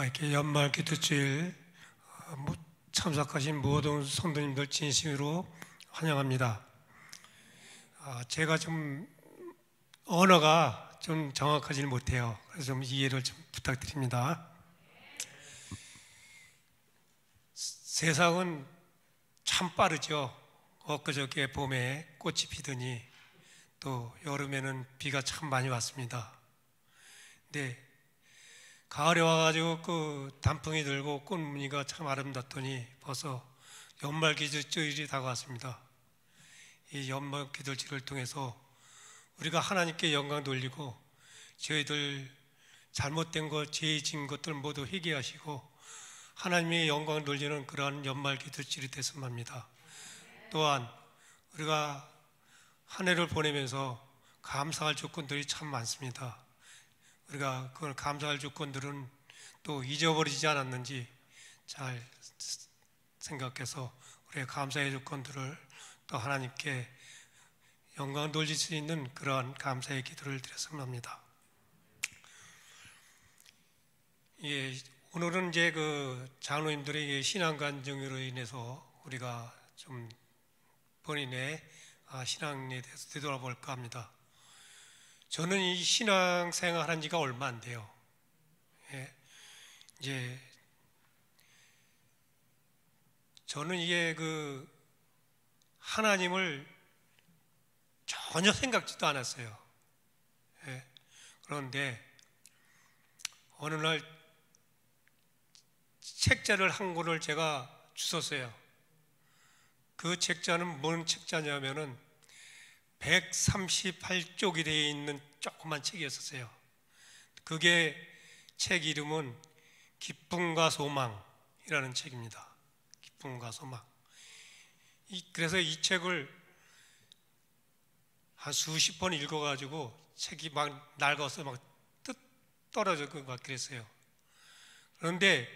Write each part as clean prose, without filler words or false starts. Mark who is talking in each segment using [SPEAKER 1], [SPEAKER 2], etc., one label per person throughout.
[SPEAKER 1] 이렇게 연말 기도주일 참석하신 모든 성도님들 진심으로 환영합니다. 제가 좀 언어가 좀 정확하지 못해요. 그래서 좀 이해를 좀 부탁드립니다. 세상은 참 빠르죠. 엊그저께 봄에 꽃이 피더니 또 여름에는 비가 참 많이 왔습니다. 근데 가을에 와가지고 그 단풍이 들고 꽃무늬가 참 아름답더니 벌써 연말 기도주일이 다가왔습니다. 이 연말 기도주일을 통해서 우리가 하나님께 영광 돌리고 저희들 잘못된 것, 죄 지은 것들 모두 회개하시고 하나님의 영광 돌리는 그러한 연말 기도주일이 됐으면 합니다. 또한 우리가 한 해를 보내면서 감사할 조건들이 참 많습니다. 우리가 그걸 감사할 조건들은 또 잊어버리지 않았는지 잘 생각해서 우리의 감사의 조건들을 또 하나님께 영광 돌릴 수 있는 그러한 감사의 기도를 드렸으면 합니다. 예, 오늘은 이제 그 장로님들의 신앙 간증으로 인해서 우리가 좀 본인의 신앙에 대해서 되돌아볼까 합니다. 저는 이 신앙생활 한 지가 얼마 안 돼요. 예, 이제 저는 이게 그 하나님을 전혀 생각지도 않았어요. 예, 그런데 어느 날 책자를 한 권을 제가 주웠어요. 그 책자는 뭔 책자냐면은 138쪽이 되어 있는 조그만 책이었어요. 그게 책 이름은 기쁨과 소망이라는 책입니다. 기쁨과 소망. 그래서 이 책을 한 수십 번 읽어가지고 책이 막 낡아서 막 떨어지고 막 그랬어요. 그런데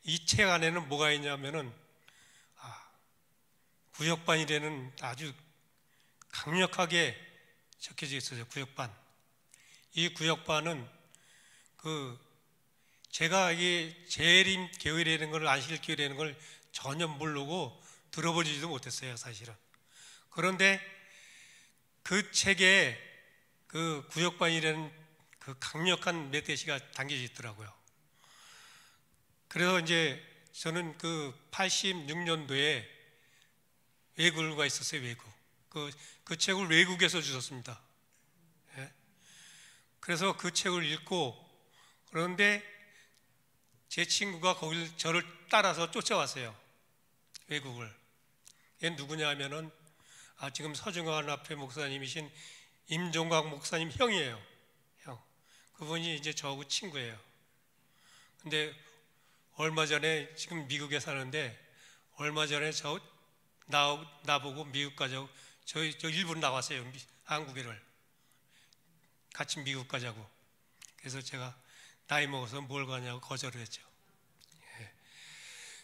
[SPEAKER 1] 이 책 안에는 뭐가 있냐면은 구역반이라는 아주 강력하게 적혀져 있어요. 구역반. 이 구역반은 제가 이게 재림 교회라는 걸, 안식일 교회라는 걸 전혀 모르고 들어보지도 못했어요, 사실은. 그런데 그 책에 그 구역반이라는 그 강력한 메시지가 담겨져 있더라고요. 그래서 이제 저는 그 86년도에 외국을 가 있었어요, 외국. 그 책을 외국에서 주셨습니다. 예? 그래서 그 책을 읽고, 그런데 제 친구가 저를 따라서 쫓아왔어요. 외국을. 얘 누구냐 하면은 지금 서중환 앞에 목사님이신 임종각 목사님 형이에요. 형. 그분이 이제 저하고 친구예요. 근데 얼마 전에 지금 미국에 사는데 얼마 전에 나보고 미국 가자고 저 일본 나왔어요. 한국에를 같이 미국 가자고. 그래서 제가 나이 먹어서 뭘 가냐고 거절을 했죠. 예.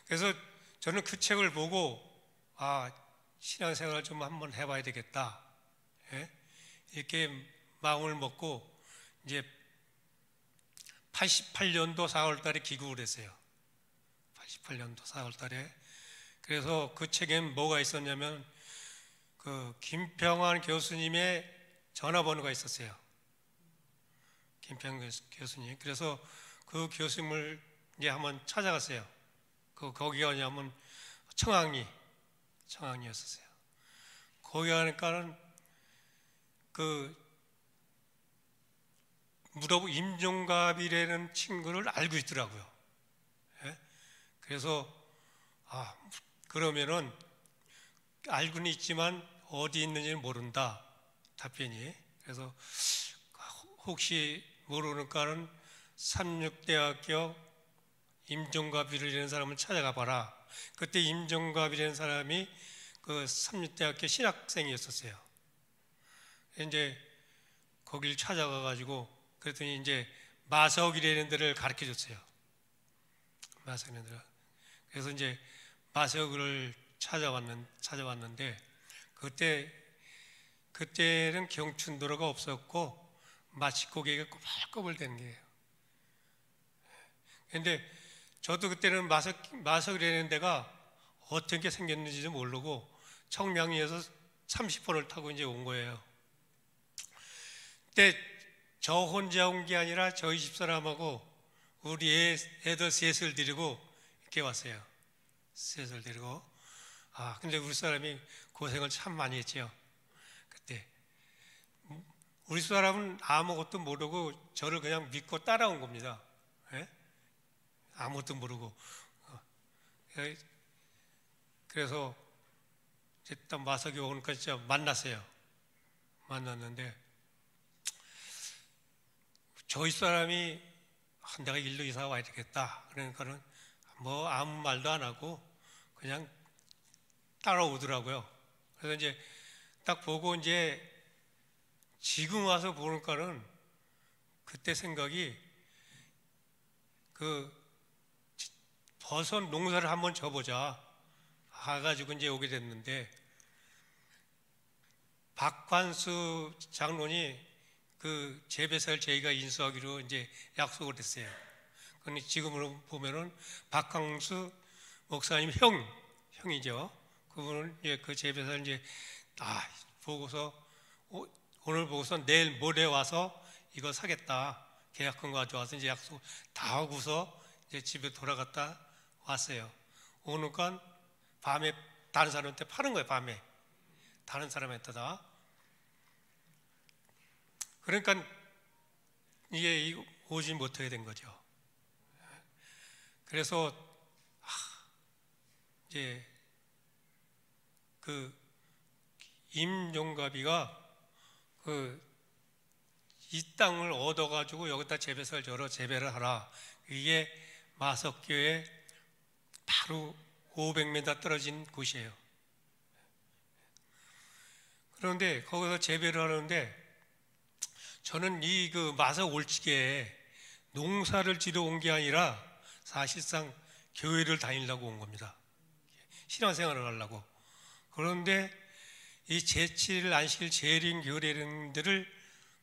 [SPEAKER 1] 그래서 저는 그 책을 보고 신앙생활을 좀 한번 해봐야 되겠다. 예? 이렇게 마음을 먹고 이제 88년도 4월달에 귀국을 했어요. 88년도 4월달에. 그래서 그 책엔 뭐가 있었냐면 그 김평환 교수님의 전화번호가 있었어요. 김평환 교수님. 그래서 그 교수님을 이제 한번 찾아갔어요. 거기가 뭐냐면 청학리였었어요. 거기 가니까는 임종갑이라는 친구를 알고 있더라고요. 예? 그래서 그러면은 알고는 있지만 어디 있는지는 모른다, 답변이. 그래서 혹시 모르니까는 삼육대학교 임종갑이라는 사람을 찾아가 봐라. 그때 임종갑이라는 사람이 그 삼육대학교 신학생이었었어요. 이제 거기를 찾아가 가지고 그랬더니 이제 마석이라는 데를 가르쳐 줬어요. 마석이라는 데를. 그래서 이제 마석을 찾아왔는데 그때는 경춘도로가 없었고 마치 고개가 꼬불꼬불 되는 게예요. 그런데 저도 그때는 마석이라는 데가 어떻게 생겼는지도 모르고 청량리에서 30분을 타고 이제 온 거예요. 근데 저 혼자 온 게 아니라 저희 집사람하고 우리 애들 셋을 데리고 이렇게 왔어요. 셋을 데리고. 근데 우리 사람이 고생을 참 많이 했죠. 그때. 우리 사람은 아무것도 모르고 저를 그냥 믿고 따라온 겁니다. 예? 아무것도 모르고. 그래서 일단 마석이 오니까 진짜 만났어요. 만났는데 저희 사람이 내가 일로 이사 와야 되겠다. 그러니까는 뭐 아무 말도 안 하고 그냥 따라오더라고요. 그래서 이제 딱 보고 이제 지금 와서 보니까는 그때 생각이 버섯 농사를 한번 져보자 해가지고 이제 오게 됐는데 박관수 장로니 재배사를 저희가 인수하기로 이제 약속을 했어요. 그런데 지금으로 보면은 박광수 목사님 형이죠. 그분은 이제 그 재배사를 이제 보고서 오늘 보고서 내일 모레 와서 이거 사겠다. 계약금 가져와서 이제 약속 다 하고서 이제 집에 돌아갔다 왔어요. 오니까 밤에 다른 사람한테 파는 거예요. 밤에 다른 사람한테다. 그러니까 이게 오지 못하게 된 거죠. 그래서 이제 임용갑이가 이 땅을 얻어가지고 여기다 재배사를 절어 재배를 하라. 이게 마석교에 바로 500m 떨어진 곳이에요. 그런데 거기서 재배를 하는데 저는 마석 올치기에 농사를 지러 온 게 아니라 사실상 교회를 다니려고 온 겁니다. 신앙생활을 하려고. 그런데 이 제7일 안식일 재림 교회라는 데를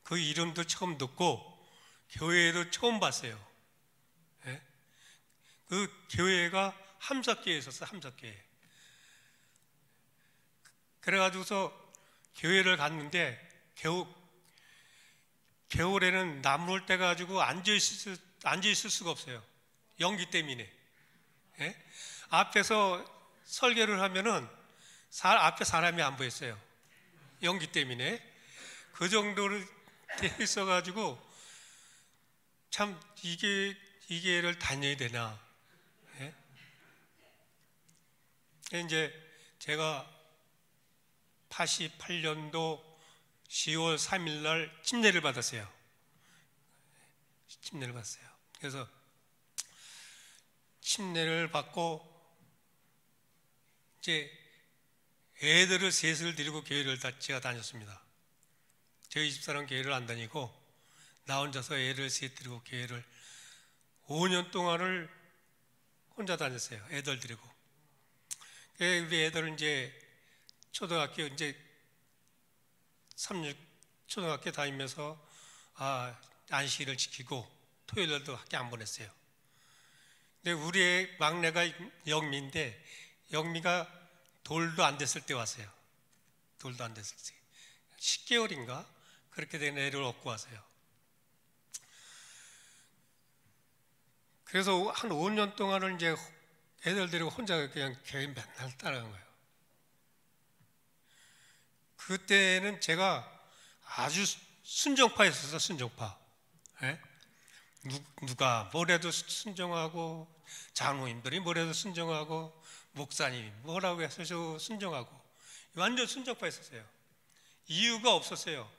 [SPEAKER 1] 그 이름도 처음 듣고 교회도 처음 봤어요. 예? 그 교회가 함석교에 있었어요. 함석교에. 그래가지고서 교회를 갔는데 겨울에는 나무를 떼가지고 앉아있을 수가 없어요. 연기 때문에. 예? 앞에서 설교를 하면은 앞에 사람이 안 보였어요. 연기 때문에. 그 정도로 돼 있어가지고 참 이게를 다녀야 되나. 예? 이제 제가 88년도 10월 3일 날 침례를 받았어요. 침례를 받았어요. 그래서 침례를 받고 이제 애들을 셋을 데리고 교회를 제가 다녔습니다. 저희 집사람 교회를 안 다니고 나 혼자서 애를 셋 데리고 교회를 5년 동안을 혼자 다녔어요. 애들 데리고. 우리 애들은 이제 초등학교 이제 초등학교 다니면서 안식일을 지키고 토요일날도 학교 안 보냈어요. 근데 우리의 막내가 영미인데 영미가 돌도 안 됐을 때 왔어요. 돌도 안 됐을 때 10개월인가 그렇게 된 애를 얻고 왔어요. 그래서 한 5년 동안을 이제 애들 데리고 혼자 그냥 교회 맨날 따라간 거예요. 그때는 제가 아주 순종파였어요. 순종파. 예? 누가 뭐래도 순종하고 장로님들이 뭐래도 순종하고 목사님이 뭐라고 해서 순종하고 완전 순종파였었어요. 이유가 없었어요.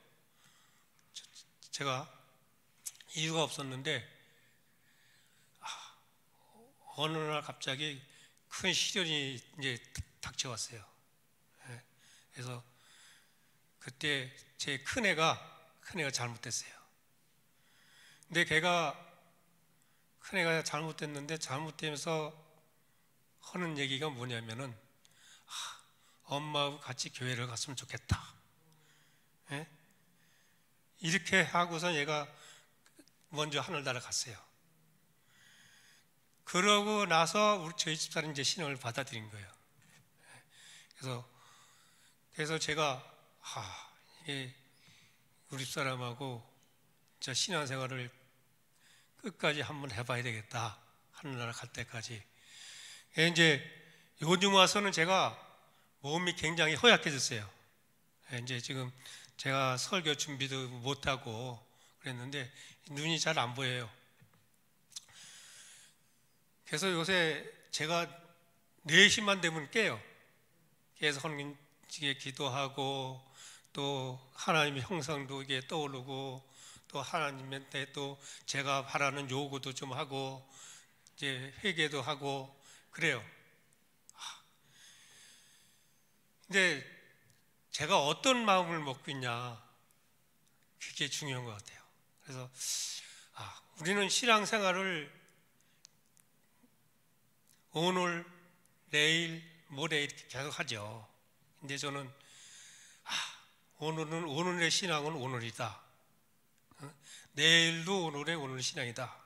[SPEAKER 1] 제가 이유가 없었는데 어느 날 갑자기 큰 시련이 이제 닥쳐왔어요. 예? 그래서 그때 제 큰애가 잘못됐어요. 근데 큰애가 잘못됐는데 잘못되면서 하는 얘기가 뭐냐면은 엄마하고 같이 교회를 갔으면 좋겠다. 예? 이렇게 하고서 얘가 먼저 하늘나라 갔어요. 그러고 나서 저희 집사는 이제 신앙을 받아들인 거예요. 그래서 제가 이게 우리 집사람하고 진짜 신앙생활을 끝까지 한번 해봐야 되겠다, 하늘나라 갈 때까지. 이제 요즘 와서는 제가 몸이 굉장히 허약해졌어요. 이제 지금 제가 설교 준비도 못하고 그랬는데 눈이 잘 안 보여요. 그래서 요새 제가 4시만 되면 깨요. 깨서 헌금지게 기도하고, 또 하나님의 형상도 이게 떠오르고, 또 하나님한테 또 제가 바라는 요구도 좀 하고, 이제 회개도 하고 그래요. 근데 제가 어떤 마음을 먹고 있냐, 그게 중요한 것 같아요. 그래서 우리는 신앙생활을 오늘, 내일, 모레 이렇게 계속 하죠. 근데 저는 오늘의 신앙은 오늘이다. 내일도 오늘의 신앙이다.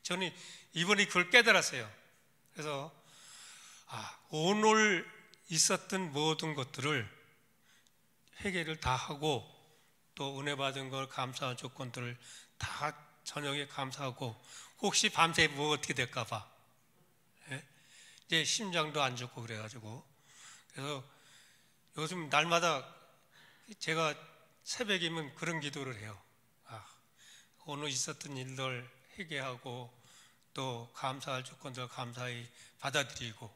[SPEAKER 1] 저는 이번에 그걸 깨달았어요. 그래서 오늘 있었던 모든 것들을 회개를 다 하고, 또 은혜 받은 걸 감사한 조건들을 다 저녁에 감사하고, 혹시 밤새 뭐 어떻게 될까 봐 이제 심장도 안 좋고 그래가지고, 그래서 요즘 날마다 제가 새벽이면 그런 기도를 해요. 오늘 있었던 일들 회개하고, 또 감사할 조건들 감사히 받아들이고,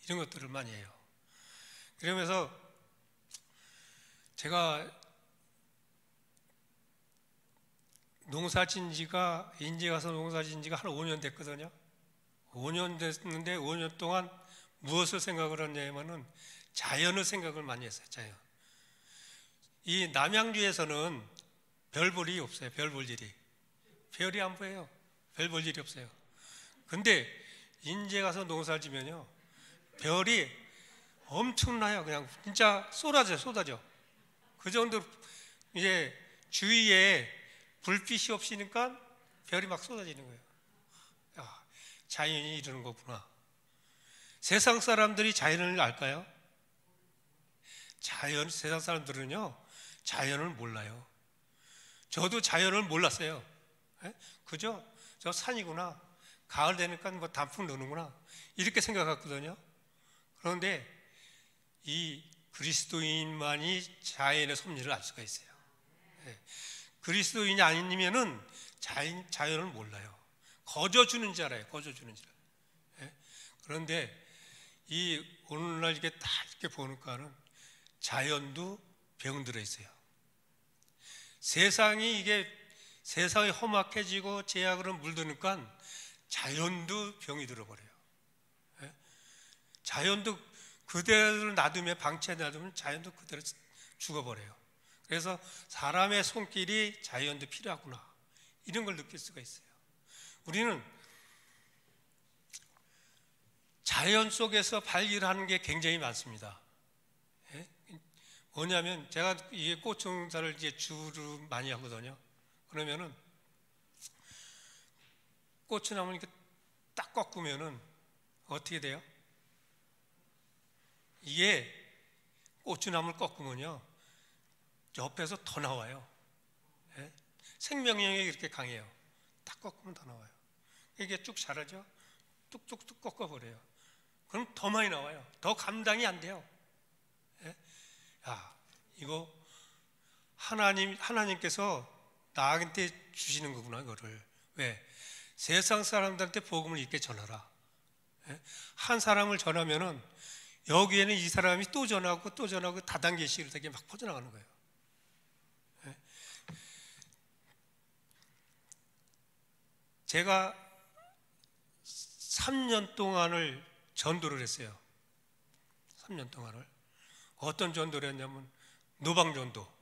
[SPEAKER 1] 이런 것들을 많이 해요. 그러면서 제가 인제 가서 농사 진 지가 한 5년 됐거든요. 5년 됐는데 5년 동안 무엇을 생각을 했냐면은 자연을 생각을 많이 했어요. 자연. 이 남양주에서는 별 볼 일이 없어요. 별 볼 일이. 별이 안 보여요. 별 볼 일이 없어요. 근데 인제 가서 농사를 지면요, 별이 엄청나요. 그냥 진짜 쏟아져. 그 정도 이제 주위에 불빛이 없으니까 별이 막 쏟아지는 거예요. 자연이 이러는 거구나. 세상 사람들이 자연을 알까요? 세상 사람들은요, 자연을 몰라요. 저도 자연을 몰랐어요. 그죠? 저 산이구나. 가을 되니까 뭐 단풍 노는구나. 이렇게 생각했거든요. 그런데 이 그리스도인만이 자연의 섭리를 알 수가 있어요. 그리스도인이 아니면은 자연을 몰라요. 거저주는 줄 알아요. 거저주는 줄 알아요. 그런데 이 오늘날 이렇게 다 이렇게 보니까는 자연도 병들어 있어요. 세상이 험악해지고 제약으로 물드니까 자연도 병이 들어버려요. 자연도 그대로 방치해 놔두면 자연도 그대로 죽어버려요. 그래서 사람의 손길이 자연도 필요하구나, 이런 걸 느낄 수가 있어요. 우리는 자연 속에서 발견하는 게 굉장히 많습니다. 뭐냐면 제가 이게 꽃종사를 이제 주로 많이 하거든요. 그러면은 꽃나무 이렇게 딱 꺾으면은 어떻게 돼요? 이게 꽃나무를 꺾으면요, 옆에서 더 나와요. 생명력이 이렇게 강해요. 딱 꺾으면 더 나와요. 이게 쭉 자라죠. 뚝뚝뚝 꺾어버려요. 그럼 더 많이 나와요. 더 감당이 안 돼요. 이거 하나님께서 나한테 주시는 거구나, 이거를. 왜? 세상 사람들한테 복음을 이렇게 전하라. 한 사람을 전하면은 여기에는 이 사람이 또 전하고 또 전하고 다단계식으로 되게 막 퍼져나가는 거예요. 제가 3년 동안을 전도를 했어요. 3년 동안을. 어떤 전도를 했냐면 노방전도.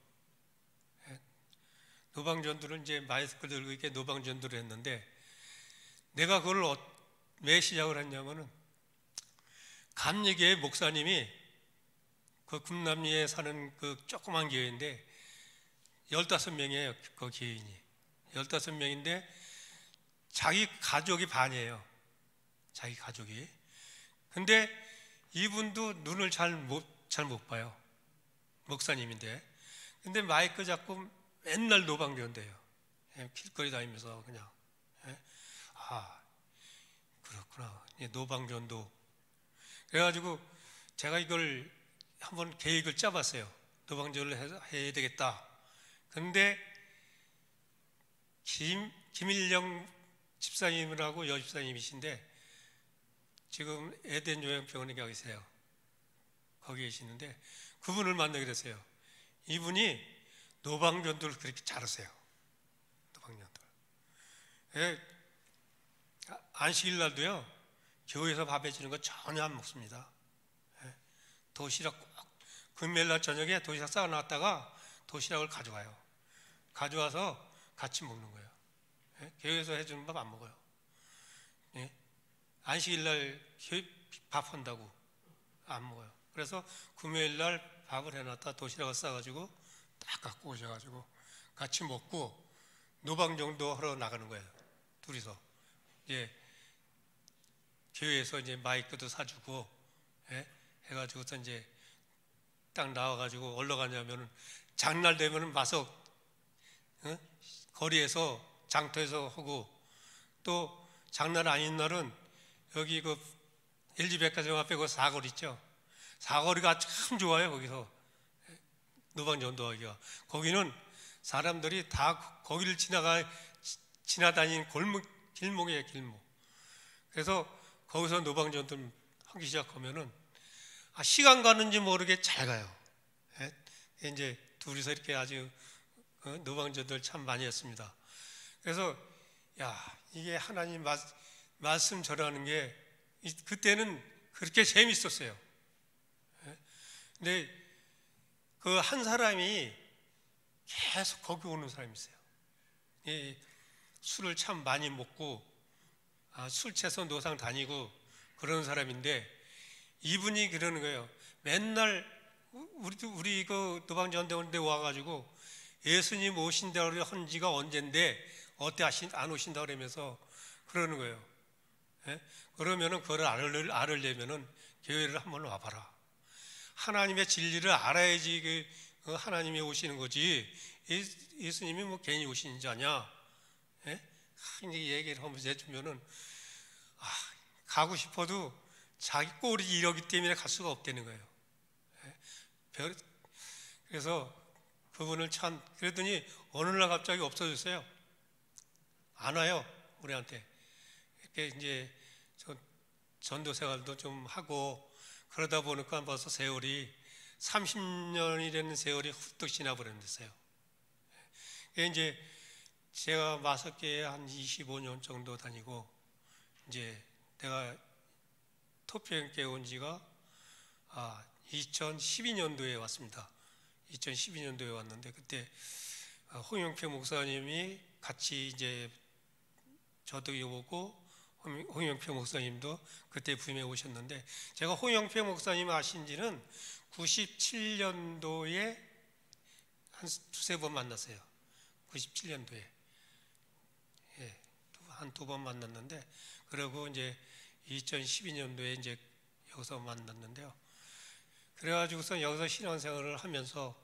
[SPEAKER 1] 노방전도를 이제 마이크 들고 이렇게 노방전도를 했는데, 내가 그걸 왜 시작을 했냐면은 감리교회 목사님이 그 금남리에 사는 그 조그만 교회인데 15명이에요. 그 교인이 15명인데 자기 가족이 반이에요. 자기 가족이. 근데 이분도 눈을 잘 못 봐요. 목사님인데. 근데 마이크 잡고 맨날 노방전돼요. 길거리 다니면서 그냥. 아, 그렇구나. 노방전도. 그래가지고 제가 이걸 한번 계획을 짜봤어요. 노방전을 해야 되겠다. 근데 김일령 집사님이라고 여집사님이신데 지금 에덴 요양병원에 계세요. 거기 계시는데 그분을 만나게 됐어요. 이분이 노방전도를 그렇게 잘하세요. 노방전도. 안식일 날도요. 교회에서 밥 해주는 거 전혀 안 먹습니다. 도시락 꼭 금요일 날 저녁에 도시락 싸워놨다가 도시락을 가져와요. 가져와서 같이 먹는 거예요. 교회에서 해주는 밥 안 먹어요. 안식일 날 밥 한다고 안 먹어요. 그래서 금요일 날 밥을 해놨다 도시락을 싸가지고 딱 갖고 오셔가지고 같이 먹고 노방정도 하러 나가는 거예요. 둘이서. 교회에서 이제 마이크도 사주고, 해가지고서 이제 딱 나와가지고 얼러 가냐면은 장날 되면은 와서, 거리에서 장터에서 하고 또 장날 아닌 날은 여기 그 LG 백화점 앞에 그 사거리 있죠. 사거리가 참 좋아요. 거기서 노방전도하기가. 거기는 사람들이 다 거기를 지나다니는 길목이에요. 길목. 그래서 거기서 노방전도를 하기 시작하면은 시간 가는지 모르게 잘 가요. 이제 둘이서 이렇게 아주 노방전도를 참 많이 했습니다. 그래서 이게 하나님 말씀 전하는 게 그때는 그렇게 재밌었어요. 근데 그 한 사람이 계속 거기 오는 사람이 있어요. 술을 참 많이 먹고 술 취해서 노상 다니고 그런 사람인데 이분이 그러는 거예요. 맨날 우리 그 노방전도원대 와가지고 예수님 오신다고 한 지가 언젠데 어때 안 오신다 그러면서 그러는 거예요. 그러면은 그걸 알으려면은 교회를 한번 와봐라. 하나님의 진리를 알아야지 하나님이 오시는 거지. 예수님이 뭐 괜히 오시는 줄 아냐? 이제 얘기를 하면서 해주면은 가고 싶어도 자기 꼴이 이러기 때문에 갈 수가 없다는 거예요. 그래서 그분을 참 그랬더니 어느 날 갑자기 없어졌어요. 안 와요 우리한테. 이렇게 이제 전도 생활도 좀 하고 그러다 보니까 벌써 세월이 30년이 되는 세월이 훌쩍 지나버렸어요. 이제 제가 마석교에 한 25년 정도 다니고 이제 내가 토평교회 온 지가 2012년도에 왔습니다. 2012년도에 왔는데 그때 홍영표 목사님이 같이 이제 저도 오고 홍영표 목사님도 그때 부임해 오셨는데 제가 홍영표 목사님 아신 지는 97년도에 한 두세 번 만났어요. 97년도에 한 두 번 만났는데 그리고 이제 2012년도에 이제 여기서 만났는데요. 그래가지고서 여기서 신앙생활을 하면서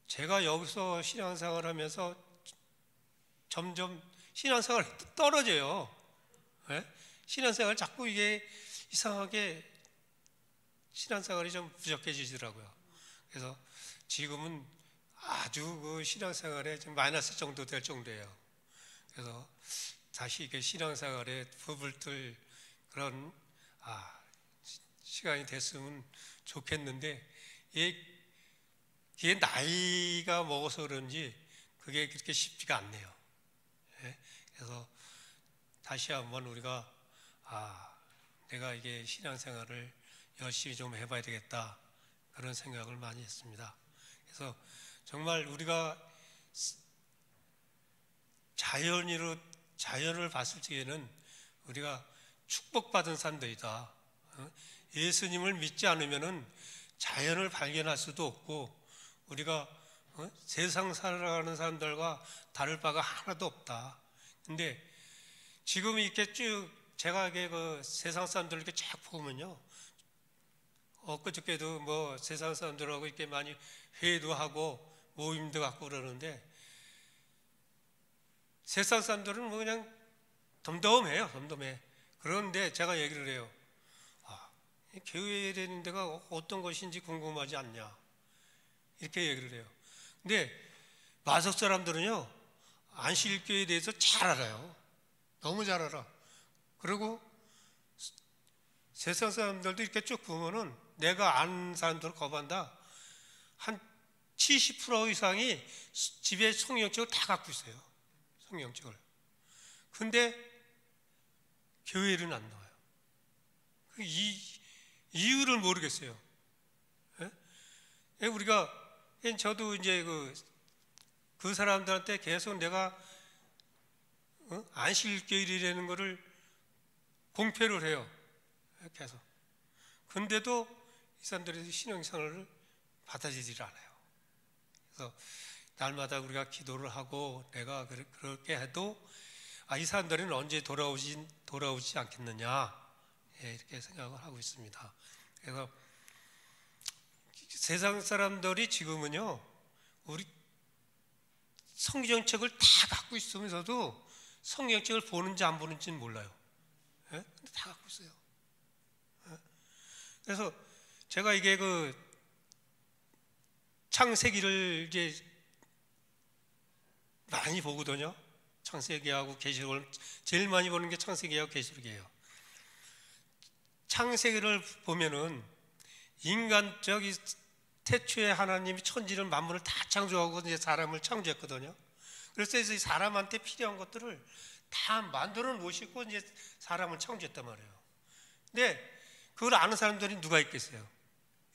[SPEAKER 1] 제가 여기서 신앙생활을 하면서 점점 신앙생활이 떨어져요. 신앙생활 자꾸 이게 이상하게 신앙생활이 좀 부족해지더라고요. 그래서 지금은 아주 그 신앙생활에 좀 마이너스 정도 될 정도예요. 그래서 다시 이게 신앙생활에 법을 들 그런 시간이 됐으면 좋겠는데 이게 나이가 먹어서 그런지 그게 그렇게 쉽지가 않네요. 그래서 다시 한번 우리가 내가 이게 신앙생활을 열심히 좀 해봐야 되겠다 그런 생각을 많이 했습니다. 그래서 정말 우리가 자연을 봤을 적에는 우리가 축복받은 사람들이다. 예수님을 믿지 않으면은 자연을 발견할 수도 없고 우리가 세상 살아가는 사람들과 다를 바가 하나도 없다. 근데 지금 이렇게 쭉 제가 이게 그 세상 사람들 이렇게 쫙 보면요, 엊그저께도 뭐 세상 사람들하고 이렇게 많이 회의도 하고 모임도 갖고 그러는데, 세상 사람들은 뭐 그냥 덤덤해요, 덤덤해. 그런데 제가 얘기를 해요. 교회라는 데가 어떤 것인지 궁금하지 않냐, 이렇게 얘기를 해요. 근데 마석 사람들은요, 안식일교회에 대해서 잘 알아요. 너무 잘 알아. 그리고 세상 사람들도 이렇게 쭉 보면은 내가 아는 사람들을 거반다 한 70% 이상이 집에 성경책을 다 갖고 있어요. 성경책을. 근데 교회는 안 나와요. 이 이유를 모르겠어요. 예? 우리가, 저도 이제 그 사람들한테 계속 내가 안식일교회라는 거를 공표를 해요. 계속. 근데도 이 사람들이 신앙생활을 받아들이지 않아요. 그래서 날마다 우리가 기도를 하고 내가 그렇게 해도 이 사람들은 언제 돌아오지 않겠느냐, 이렇게 생각을 하고 있습니다. 그래서 세상 사람들이 지금은요, 우리 성경책을 다 갖고 있으면서도 성경책을 보는지 안 보는지는 몰라요. 근데 다 갖고 있어요. 그래서 제가 이게 창세기를 이제 많이 보거든요. 창세기하고 계시록을 제일 많이 보는 게 창세기하고 계시록이에요. 창세기를 보면은 인간적인 태초에 하나님이 천지를 만물을 다 창조하고 이제 사람을 창조했거든요. 그래서 이 사람한테 필요한 것들을 다 만들어 놓으시고 이제 사람을 창조했단 말이에요. 근데 그걸 아는 사람들이 누가 있겠어요?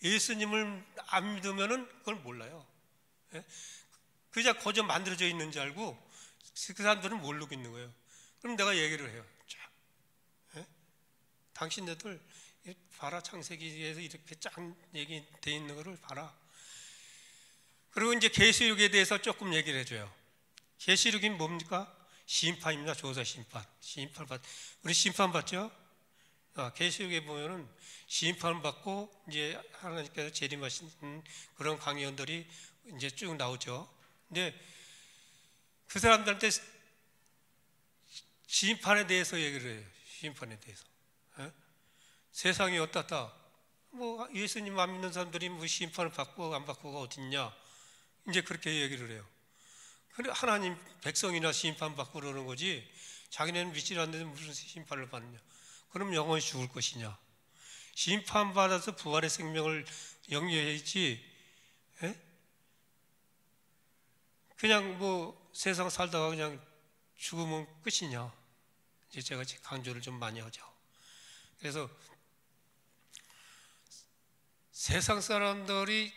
[SPEAKER 1] 예수님을 안 믿으면은 그걸 몰라요. 그저 거저 만들어져 있는 줄 알고 그 사람들은 모르고 있는 거예요. 그럼 내가 얘기를 해요. 자, 당신네들 봐라, 창세기에서 이렇게 쫙 얘기되어 있는 거를 봐라. 그리고 이제 계시록에 대해서 조금 얘기를 해줘요. 계시록이 뭡니까? 심판입니다. 조사 심판. 우리 심판 받죠? 계시록에 보면은 심판 받고 이제 하나님께서 재림하신 그런 광년들이 이제 쭉 나오죠. 근데 그 사람들한테 심판에 대해서 얘기를 해요. 심판에 대해서. 세상이 어떻다. 뭐 예수님 안 믿는 사람들이 뭐 심판을 받고 안 받고가 어딨냐, 이제 그렇게 얘기를 해요. 그래, 하나님 백성이나 심판받고 그러는 거지, 자기네는 믿지 않는데 무슨 심판을 받느냐. 그럼 영원히 죽을 것이냐. 심판받아서 부활의 생명을 영위해야지, 그냥 뭐 세상 살다가 그냥 죽으면 끝이냐. 이제 제가 강조를 좀 많이 하죠. 그래서 세상 사람들이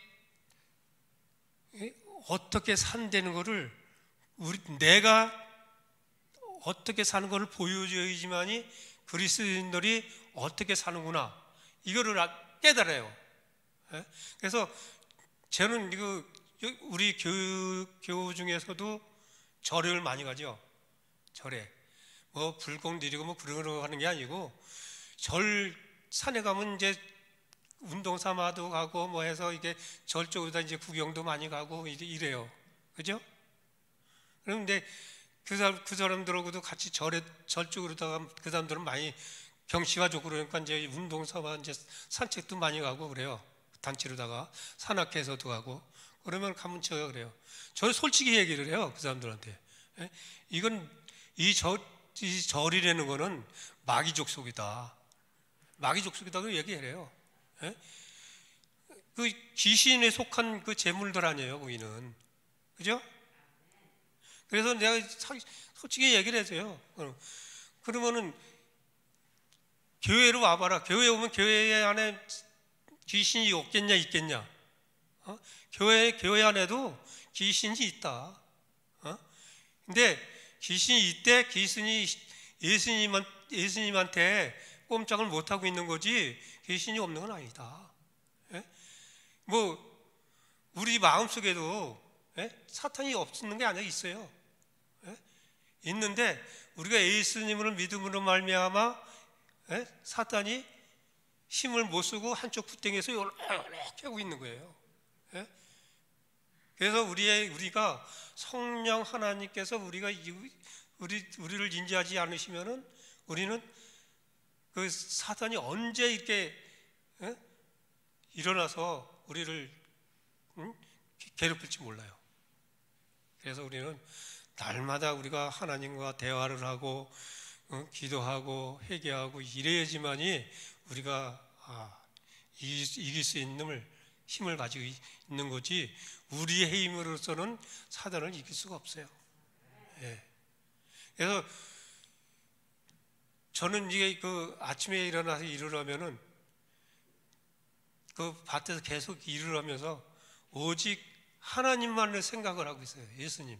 [SPEAKER 1] 어떻게 산다는 거를 내가 어떻게 사는 거를 보여줘야지만이 그리스도인들이 어떻게 사는구나, 이거를 깨달아요. 그래서 저는 우리 교우 중에서도 절을 많이 가죠. 절에 뭐 불공 드리고 뭐 그런 거 하는 게 아니고, 절 산에 가면 이제 운동 삼아도 가고 뭐 해서 이게 절 쪽으로 이제 구경도 많이 가고 이래요. 그죠? 그런데 그 사람들하고도 같이 절 쪽으로다가 그 사람들은 많이 경치가 좋고 그러니까 이제 운동 삼아 이제 산책도 많이 가고 그래요. 단체로다가 산악회에서도 가고 그러면 가면 제가 그래요. 저는 솔직히 얘기를 해요. 그 사람들한테. 이 절이라는 거는 마귀 족속이다. 마귀 족속이다고 얘기해요. 그 귀신에 속한 그 재물들 아니에요, 거기는. 그죠? 그래서 내가 솔직히 얘기를 해줘요. 그러면은 교회로 와봐라. 교회 오면 교회 안에 귀신이 없겠냐, 있겠냐? 교회 안에도 귀신이 있다. 근데 귀신이 있대, 귀신이 예수님한테 꼼짝을 못하고 있는 거지 귀신이 없는 건 아니다. 뭐 우리 마음속에도 사탄이 없는 게 아니라 있어요. 있는데 우리가 예수님을 믿음으로 말미암아 사탄이 힘을 못 쓰고 한쪽 구덩이에서 이렇게 하고 있는 거예요. 예? 그래서 우리가 성령 하나님께서 우리를 인지하지 않으시면은 우리는 그 사탄이 언제 이렇게 일어나서 우리를 괴롭힐지 몰라요. 그래서 우리는 날마다 우리가 하나님과 대화를 하고 기도하고 회개하고 이래야지만이 우리가 이길 수 있는 힘을 가지고 있는 거지, 우리의 힘으로서는 사단을 이길 수가 없어요. 예. 그래서 저는 이게 그 아침에 일어나서 일을 하면은 그 밭에서 계속 일을 하면서 오직 하나님만을 생각을 하고 있어요. 예수님.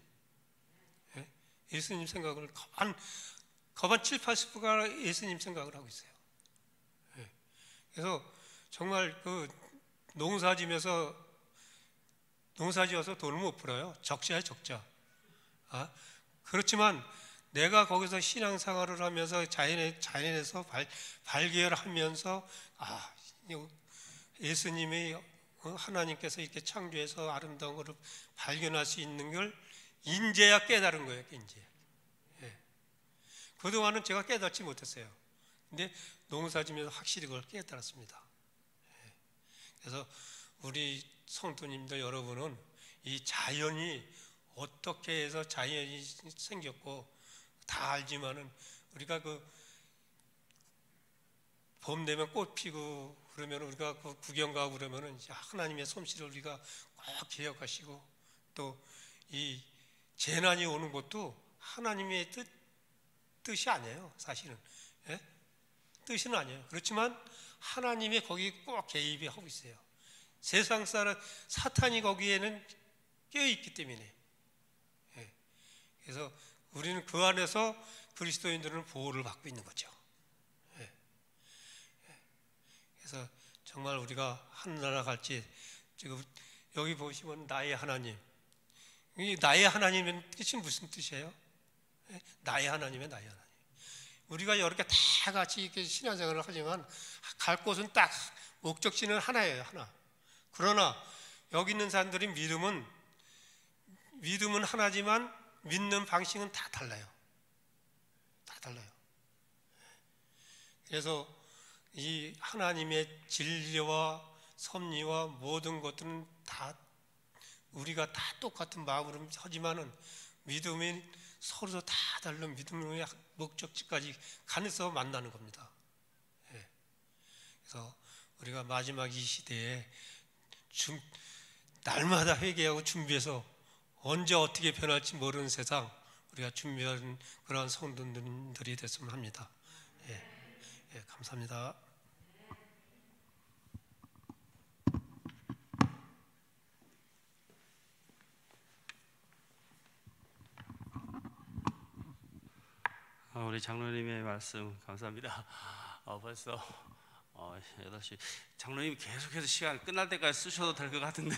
[SPEAKER 1] 예? 예수님 생각을 거반 7, 80%가 예수님 생각을 하고 있어요. 예. 그래서 정말 그 농사지어서 돈을 못 벌어요. 적자야, 적자. 그렇지만 내가 거기서 신앙생활을 하면서 자연에서 발견하면서 예수님의 하나님께서 이렇게 창조해서 아름다운 것을 발견할 수 있는 걸 인제야 깨달은 거예요. 이제. 예. 그동안은 제가 깨닫지 못했어요. 근데 농사지면서 확실히 그걸 깨달았습니다. 예. 그래서 우리 성도님들 여러분은 이 자연이 어떻게 해서 자연이 생겼고 다 알지만은 우리가 봄 되면 꽃 피고 그러면 우리가 그 구경 가고 그러면은 하나님의 솜씨를 우리가 꼭 기억하시고, 또 이 재난이 오는 것도 하나님의 뜻이 아니에요. 사실은. 예? 뜻은 아니에요. 그렇지만 하나님이 거기 꼭 개입이 하고 있어요. 세상 사람 사탄이 거기에는 껴 있기 때문에. 예. 그래서 우리는 그 안에서 그리스도인들은 보호를 받고 있는 거죠. 예. 예. 그래서 정말 우리가 하늘나라 갈지, 지금 여기 보시면 나의 하나님, 이 나의 하나님의 뜻이 무슨 뜻이에요? 예? 나의 하나님의 나의 하나님. 우리가 이렇게 다 같이 이렇게 신앙생활을 하지만 갈 곳은 딱 목적지는 하나예요, 하나. 그러나 여기 있는 사람들이 믿음은 하나지만 믿는 방식은 다 달라요. 다 달라요. 그래서 이 하나님의 진리와 섭리와 모든 것들은 다 우리가 다 똑같은 마음으로 하지만은 믿음이 서로 다 다른 믿음의 목적지까지 가면서 만나는 겁니다. 예. 그래서 우리가 마지막 이 시대에 날마다 회개하고 준비해서 언제 어떻게 변할지 모르는 세상, 우리가 준비하는 그러한 성도들이 됐으면 합니다. 예. 예, 감사합니다.
[SPEAKER 2] 우리 장로님의 말씀 감사합니다. 벌써 8시. 장로님 계속해서 시간 끝날 때까지 쓰셔도 될 것 같은데.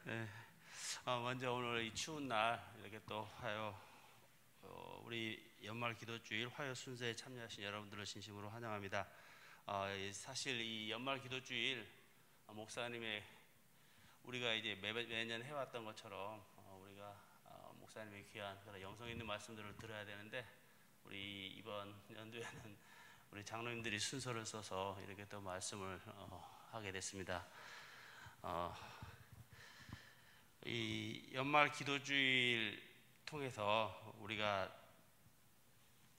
[SPEAKER 2] 네. 먼저 오늘 이 추운 날 이렇게 또 우리 연말 기도주일 화요 순서에 참여하신 여러분들을 진심으로 환영합니다. 사실 이 연말 기도주일 목사님의 우리가 이제 매년 해왔던 것처럼 우리가 목사님의 귀한 그런 영성 있는 말씀들을 들어야 되는데, 우리 이번 연도에는 우리 장로님들이 순서를 써서 이렇게 또 말씀을 하게 됐습니다. 이 연말 기도주일 통해서 우리가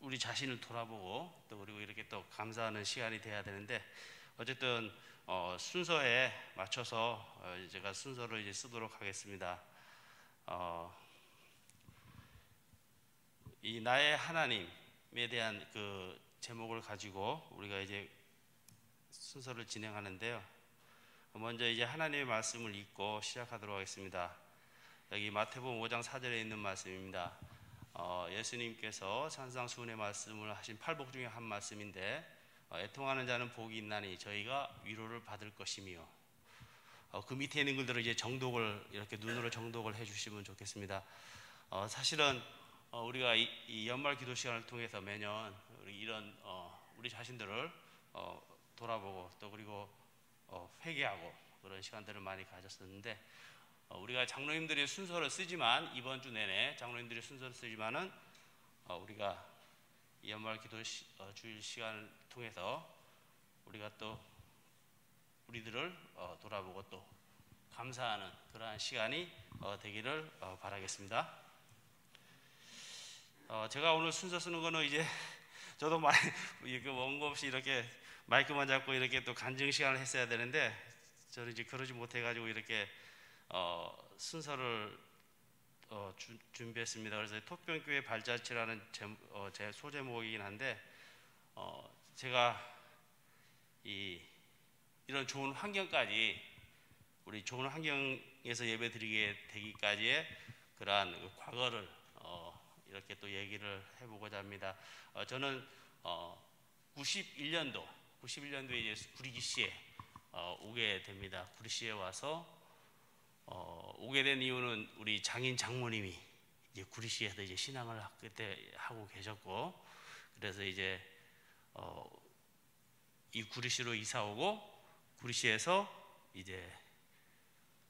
[SPEAKER 2] 우리 자신을 돌아보고 또 그리고 이렇게 또 감사하는 시간이 돼야 되는데, 어쨌든 순서에 맞춰서 제가 순서를 이제 쓰도록 하겠습니다. 이 나의 하나님에 대한 그 제목을 가지고 우리가 이제 순서를 진행하는데요. 먼저 이제 하나님의 말씀을 읽고 시작하도록 하겠습니다. 여기 마태복음 5장 4절에 있는 말씀입니다. 예수님께서 산상수훈의 말씀을 하신 팔복 중에 한 말씀인데, 애통하는 자는 복이 있나니 저희가 위로를 받을 것이며, 그 밑에 있는 글들을 이제 정독을 이렇게 눈으로 정독을 해주시면 좋겠습니다. 사실은 우리가 이 연말 기도 시간을 통해서 매년 이런 우리 자신들을 돌아보고 또 그리고 회개하고 그런 시간들을 많이 가졌었는데 우리가 장로님들의 순서를 쓰지만 이번 주 내내 장로님들의 순서를 쓰지만은 우리가 이 연말 기도 주일 시간을 통해서 우리가 또 우리들을 돌아보고 또 감사하는 그러한 시간이 되기를 바라겠습니다. 제가 오늘 순서 쓰는 거는 이제 저도 많이 원고 없이 이렇게 마이크만 잡고 이렇게 또 간증 시간을 했어야 되는데 저는 이제 그러지 못해가지고 이렇게 순서를 준비했습니다. 그래서 토평교회 발자취라는 제 소제목이긴 한데 제가 이런 좋은 환경까지 우리 좋은 환경에서 예배드리게 되기까지의 그러한 과거를 이렇게 또 얘기를 해보고자 합니다. 저는 91년도에 이제 구리시에 오게 됩니다. 구리시에 와서 오게 된 이유는 우리 장인 장모님이 이제 구리시에서 이제 신앙을 그때 하고 계셨고 그래서 이제 이 구리시로 이사 오고 구리시에서 이제